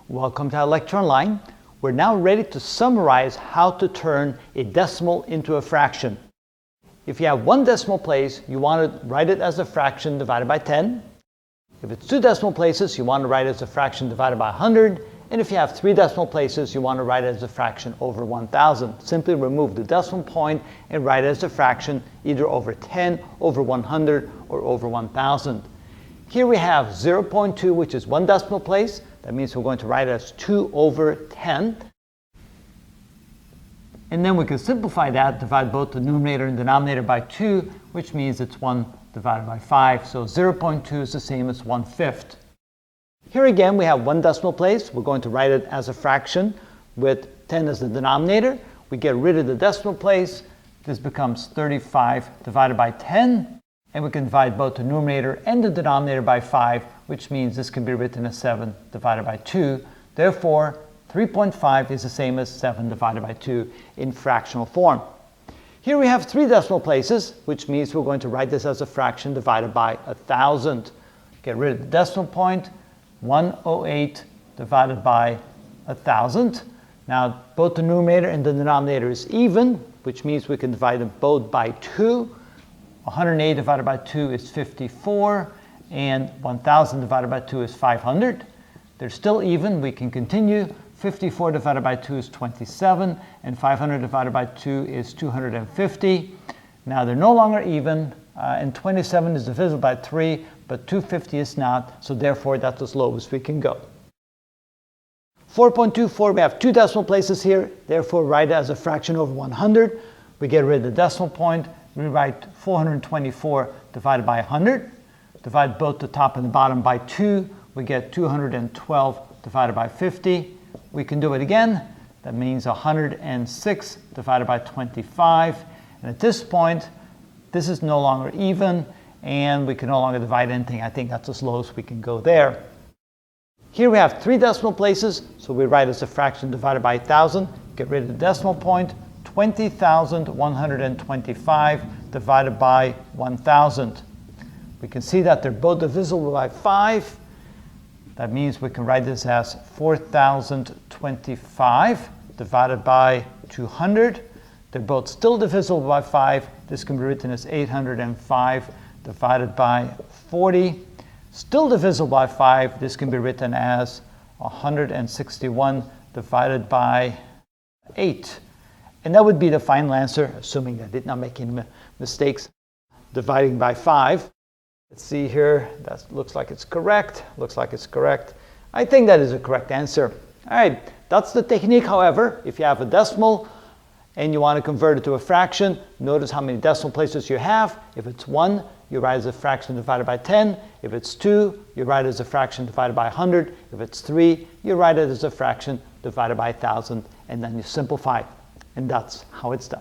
Welcome to our lecture online. We're now ready to summarize how to turn a decimal into a fraction. If you have one decimal place, you want to write it as a fraction divided by 10. If it's two decimal places, you want to write it as a fraction divided by 100. And if you have three decimal places, you want to write it as a fraction over 1,000. Simply remove the decimal point and write it as a fraction either over 10, over 100, or over 1,000. Here we have 0.2, which is one decimal place. That means we're going to write it as 2 over 10. And then we can simplify that, divide both the numerator and denominator by 2, which means it's 1 divided by 5. So 0.2 is the same as 1/5. Here again, we have one decimal place. We're going to write it as a fraction with 10 as the denominator. We get rid of the decimal place. This becomes 35 divided by 10. And we can divide both the numerator and the denominator by 5, which means this can be written as 7 divided by 2. Therefore, 3.5 is the same as 7 divided by 2 in fractional form. Here we have three decimal places, which means we're going to write this as a fraction divided by 1,000. Get rid of the decimal point, 108 divided by 1,000. Now, both the numerator and the denominator is even, which means we can divide them both by 2. 108 divided by 2 is 54, and 1,000 divided by 2 is 500. They're still even. We can continue. 54 divided by 2 is 27, and 500 divided by 2 is 250. Now they're no longer even, and 27 is divisible by 3, but 250 is not, so therefore that's as low as we can go. 4.24, we have two decimal places here, therefore write it as a fraction over 100. We get rid of the decimal point. We write 424 divided by 100. Divide both the top and the bottom by 2. We get 212 divided by 50. We can do it again. That means 106 divided by 25. And at this point, this is no longer even, and we can no longer divide anything. I think that's as low as we can go there. Here we have three decimal places, so we write as a fraction divided by 1,000. Get rid of the decimal point. 20,125 divided by 1,000. We can see that they're both divisible by 5. That means we can write this as 4,025 divided by 200. They're both still divisible by 5. This can be written as 805 divided by 40. Still divisible by 5. This can be written as 161 divided by 8. And that would be the final answer, assuming I did not make any mistakes, dividing by 5. Let's see here. That looks like it's correct. Looks like it's correct. I think that is a correct answer. All right, that's the technique. However, if you have a decimal and you want to convert it to a fraction, notice how many decimal places you have. If it's 1, you write as a fraction divided by 10. If it's 2, you write as a fraction divided by 100. If it's 3, you write it as a fraction divided by 1,000, and then you simplify. And that's how it's done.